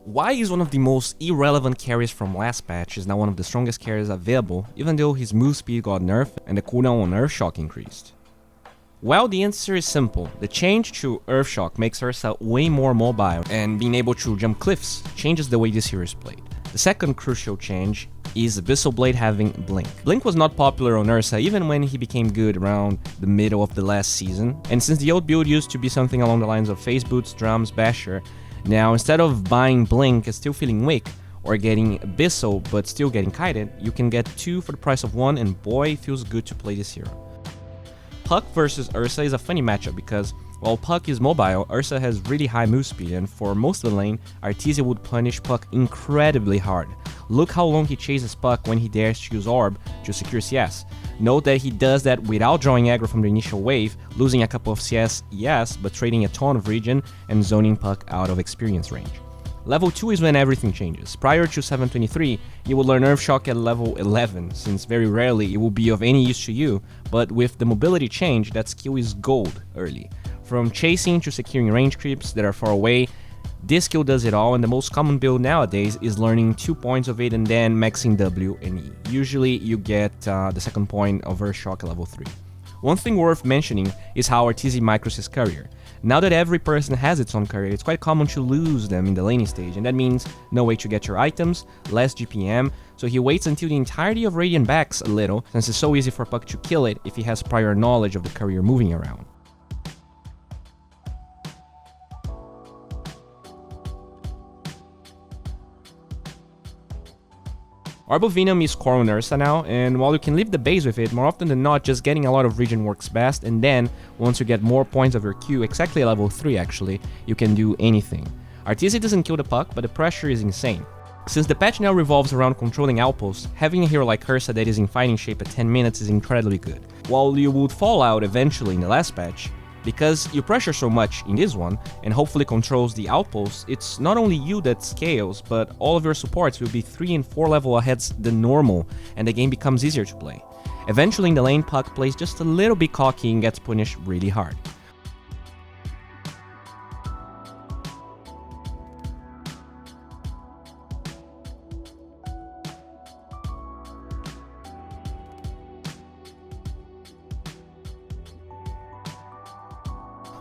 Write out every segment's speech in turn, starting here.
Why is one of the most irrelevant carries from last patch is now one of the strongest carries available, even though his move speed got nerfed and the cooldown on eartshock increased? Well, the answer is simple. The change to eartshock makes Ursa way more mobile, and being able to jump cliffs changes the way this hero is played. The second crucial change is Abyssal Blade having Blink. Blink was not popular on Ursa even when he became good around the middle of the last season, and since the old build used to be something along the lines of Phase Boots, Drums, Basher, now instead of buying Blink and still feeling weak, or getting Abyssal but still getting kited, you can get 2 for the price of 1, and boy, it feels good to play this hero. Puck versus Ursa is a funny matchup because while Puck is mobile, Ursa has really high move speed, and for most of the lane, Arteezy would punish Puck incredibly hard. Look how long he chases Puck when he dares to use Orb to secure CS. Note that he does that without drawing aggro from the initial wave, losing a couple of CS, yes, but trading a ton of regen and zoning Puck out of experience range. Level 2 is when everything changes. Prior to 723, you will learn eartshock at level 11, since very rarely it will be of any use to you, but with the mobility change, that skill is gold early. From chasing to securing range creeps that are far away, this skill does it all, and the most common build nowadays is learning 2 points of it and then maxing W and E. Usually you get the second point of eartshock at level 3. One thing worth mentioning is how Arteezy micros his career. Now that every person has its own career, it's quite common to lose them in the laning stage, and that means no way to get your items, less GPM, so he waits until the entirety of Radiant backs a little, since it's so easy for Puck to kill it if he has prior knowledge of the career moving around. Arbovenom is core on Ursa now, and while you can leave the base with it, more often than not just getting a lot of regen works best, and then, once you get more points of your Q, exactly at level 3 actually, you can do anything. Arteezy doesn't kill the Puck, but the pressure is insane. Since the patch now revolves around controlling outposts, having a hero like Ursa that is in fighting shape at 10 minutes is incredibly good. While you would fall out eventually in the last patch, because you pressure so much in this one, and hopefully controls the outposts, it's not only you that scales, but all of your supports will be 3 and 4 level ahead than normal, and the game becomes easier to play. Eventually in the lane, Puck plays just a little bit cocky and gets punished really hard.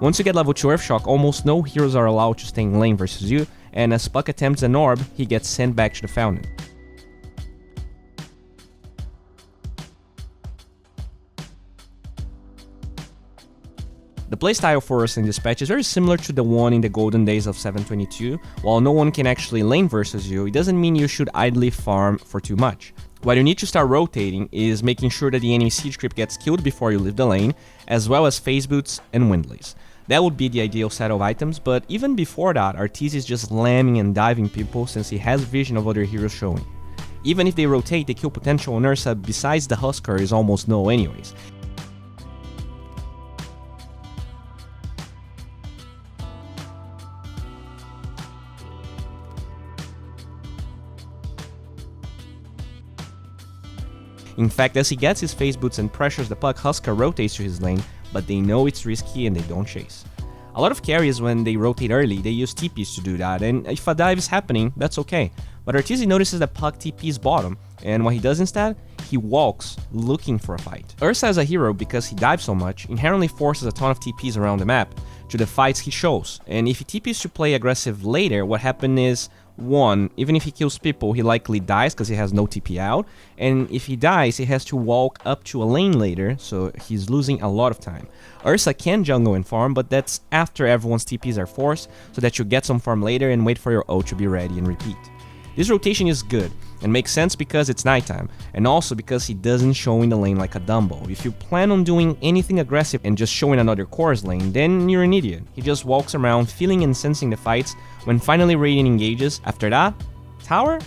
Once you get level 2 earthshock, almost no heroes are allowed to stay in lane versus you, and as Puck attempts an orb, he gets sent back to the fountain. The playstyle for us in this patch is very similar to the one in the golden days of 722. While no one can actually lane versus you, it doesn't mean you should idly farm for too much. What you need to start rotating is making sure that the enemy siege creep gets killed before you leave the lane, as well as phase boots and windlays. That would be the ideal set of items, but even before that, Arteezy is just lamming and diving people since he has vision of other heroes showing. Even if they rotate, the kill potential on Ursa besides the Husker is almost null anyways. In fact, as he gets his phase boots and pressures the Puck, Husker rotates to his lane, but they know it's risky and they don't chase. A lot of carries, when they rotate early, they use TPs to do that, and if a dive is happening, that's okay. But Arteezy notices that Puck TPs bottom, and what he does instead? He walks, looking for a fight. Ursa as a hero, because he dives so much, inherently forces a ton of TPs around the map to the fights he shows, and if he TPs to play aggressive later, what happens is, 1, even if he kills people, he likely dies because he has no TP out, and if he dies, he has to walk up to a lane later, so he's losing a lot of time. Ursa can jungle and farm, but that's after everyone's TPs are forced, so that you get some farm later and wait for your ult to be ready and repeat. This rotation is good, and makes sense because it's nighttime, and also because he doesn't show in the lane like a Dumbo. If you plan on doing anything aggressive and just showing another chorus lane, then you're an idiot. He just walks around feeling and sensing the fights when finally Radiant engages. After that, tower?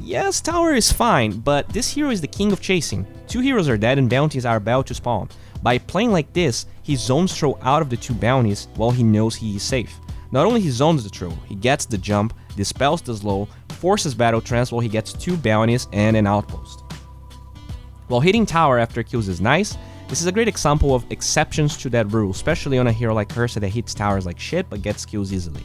Yes, tower is fine, but this hero is the king of chasing. 2 heroes are dead and bounties are about to spawn. By playing like this, he zones throw out of the 2 bounties while he knows he is safe. Not only he zones the throw, he gets the jump, dispels the slow, forces battle trance while he gets 2 bounties and an outpost. While hitting tower after kills is nice, this is a great example of exceptions to that rule, especially on a hero like Ursa that hits towers like shit but gets kills easily.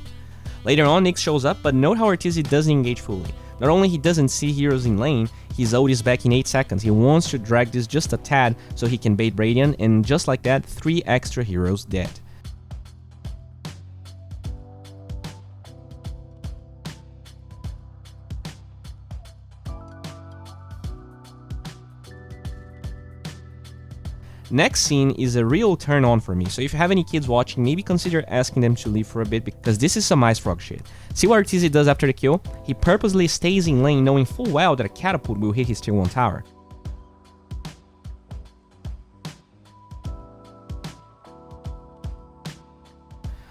Later on, Nyx shows up, but note how Arteezy doesn't engage fully. Not only he doesn't see heroes in lane, his ult is back in 8 seconds. He wants to drag this just a tad so he can bait Radiant, and just like that, 3 extra heroes dead. Next scene is a real turn on for me, so if you have any kids watching, maybe consider asking them to leave for a bit because this is some ice frog shit. See what Arteezy does after the kill? He purposely stays in lane knowing full well that a catapult will hit his tier 1 tower.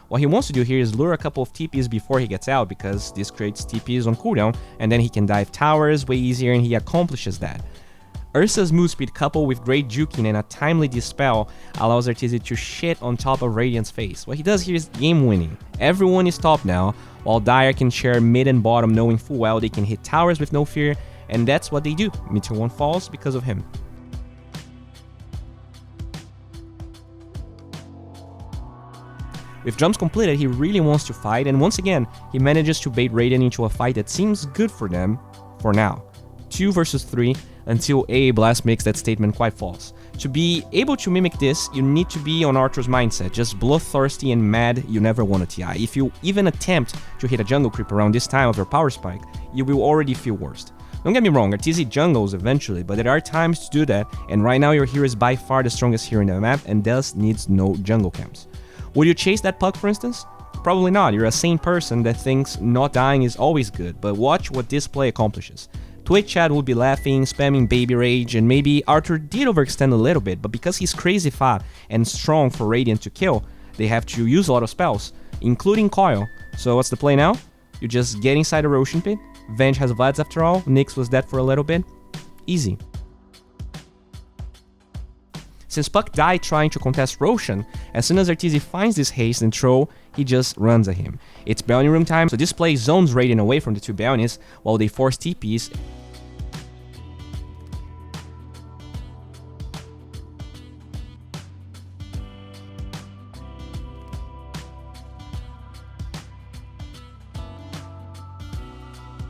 What he wants to do here is lure a couple of TPs before he gets out because this creates TPs on cooldown and then he can dive towers way easier and he accomplishes that. Ursa's move speed coupled with great juking and a timely dispel allows Arteezy to shit on top of Radiant's face. What he does here is game winning. Everyone is top now, while Dire can share mid and bottom knowing full well they can hit towers with no fear, and that's what they do. Mid tier 1 falls because of him. With jumps completed, he really wants to fight, and once again, he manages to bait Radiant into a fight that seems good for them, for now. 2 versus 3, until a blast makes that statement quite false. To be able to mimic this, you need to be on Arthur's mindset, just bloodthirsty and mad you never won a TI. If you even attempt to hit a jungle creep around this time of your power spike, you will already feel worst. Don't get me wrong, Arteezy jungles eventually, but there are times to do that, and right now your hero is by far the strongest hero in the map and thus needs no jungle camps. Would you chase that puck for instance? Probably not, you're a sane person that thinks not dying is always good, but watch what this play accomplishes. Twitch chat would be laughing, spamming baby rage, and maybe Arthur did overextend a little bit, but because he's crazy fat and strong for Radiant to kill, they have to use a lot of spells, including Coil. So what's the play now? You just get inside the Roshan pit, Venge has Vlads after all, Nyx was dead for a little bit, easy. Since Puck died trying to contest Roshan, as soon as Arteezy finds this haste and throw, he just runs at him. It's bounty room time, so this play zones Radiant away from the 2 bounties while they force TPs.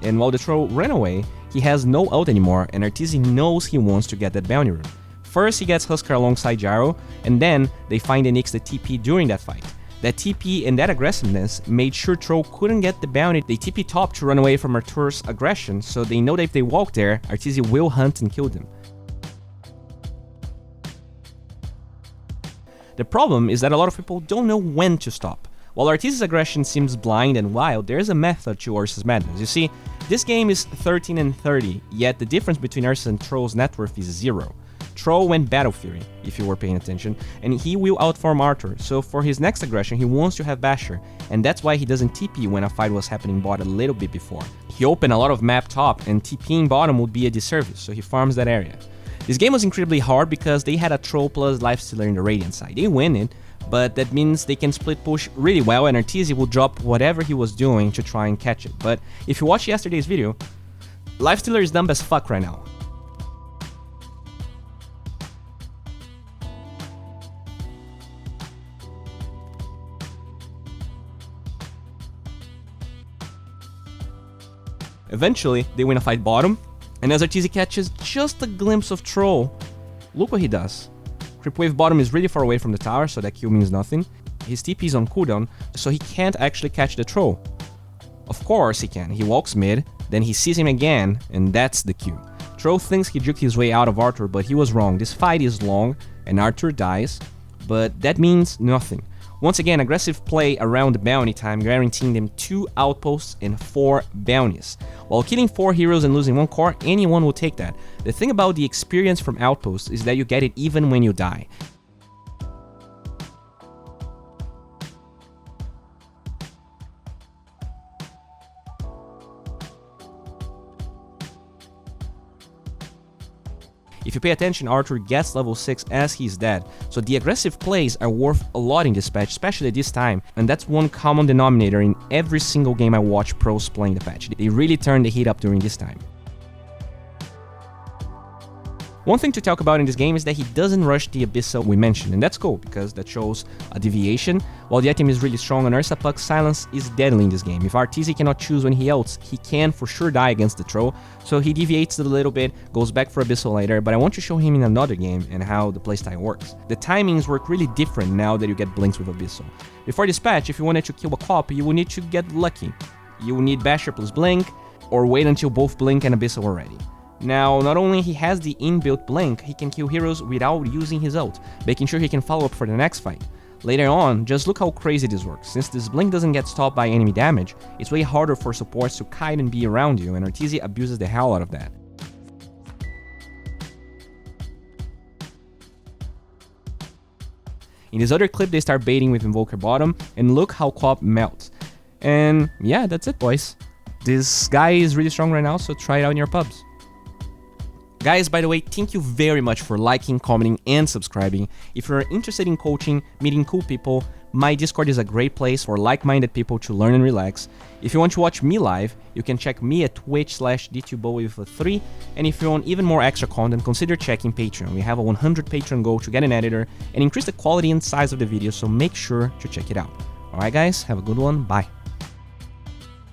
And while the troll ran away, he has no ult anymore and Arteezy knows he wants to get that bounty room. First he gets Huskar alongside Gyro, and then they find the Nyx the TP during that fight. That TP and that aggressiveness made sure Troll couldn't get the bounty. They TP top to run away from Arthur's aggression, so they know that if they walk there, Arteezy will hunt and kill them. The problem is that a lot of people don't know when to stop. While Arteezy's aggression seems blind and wild, there is a method to Ursa's madness. You see, this game is 13 and 30, yet the difference between Ursa and Troll's net worth is 0. Troll went Battle Fury, if you were paying attention, and he will outfarm Arthur, so for his next aggression he wants to have Basher, and that's why he doesn't TP when a fight was happening bot a little bit before. He opened a lot of map top, and TPing bottom would be a disservice, so he farms that area. This game was incredibly hard because they had a Troll plus Lifestealer in the Radiant side. They win it, but that means they can split push really well and Arteezy will drop whatever he was doing to try and catch it. But if you watched yesterday's video, Lifestealer is dumb as fuck right now. Eventually, they win a fight bottom, and as Arteezy catches just a glimpse of Troll, look what he does. Creep wave bottom is really far away from the tower, so that kill means nothing. His TP is on cooldown, so he can't actually catch the Troll. Of course he can. He walks mid, then he sees him again, and that's the Q. Troll thinks he juked his way out of Arthur, but he was wrong. This fight is long, and Arthur dies, but that means nothing. Once again, aggressive play around the bounty time, guaranteeing them 2 outposts and 4 bounties. While killing 4 heroes and losing 1 core, anyone will take that. The thing about the experience from outposts is that you get it even when you die. If you pay attention, Arthur gets level 6 as he's dead, so the aggressive plays are worth a lot in this patch, especially this time, and that's one common denominator in every single game I watch pros playing the patch. They really turn the heat up during this time. One thing to talk about in this game is that he doesn't rush the Abysal we mentioned, and that's cool, because that shows a deviation. While the item is really strong on Ursa, Puck's silence is deadly in this game. If Arteezy cannot choose when he ults, he can for sure die against the troll, so he deviates it a little bit, goes back for Abysal later, but I want to show him in another game and how the playstyle works. The timings work really different now that you get blinks with Abysal. Before this patch, if you wanted to kill a cop, you would need to get lucky. You would need Basher plus blink, or wait until both blink and Abysal are ready. Now, not only he has the inbuilt blink, he can kill heroes without using his ult, making sure he can follow up for the next fight. Later on, just look how crazy this works. Since this blink doesn't get stopped by enemy damage, it's way harder for supports to kite and be around you, and Arteezy abuses the hell out of that. In this other clip, they start baiting with Invoker bottom, and look how Cop melts. And yeah, that's it, boys. This guy is really strong right now, so try it out in your pubs. Guys, by the way, thank you very much for liking, commenting, and subscribing. If you're interested in coaching, meeting cool people, my Discord is a great place for like-minded people to learn and relax. If you want to watch me live, you can check me at Twitch/D.Bowie with a 3. And if you want even more extra content, consider checking Patreon. We have a 100 Patreon goal to get an editor and increase the quality and size of the videos, so make sure to check it out. Alright guys, have a good one, bye.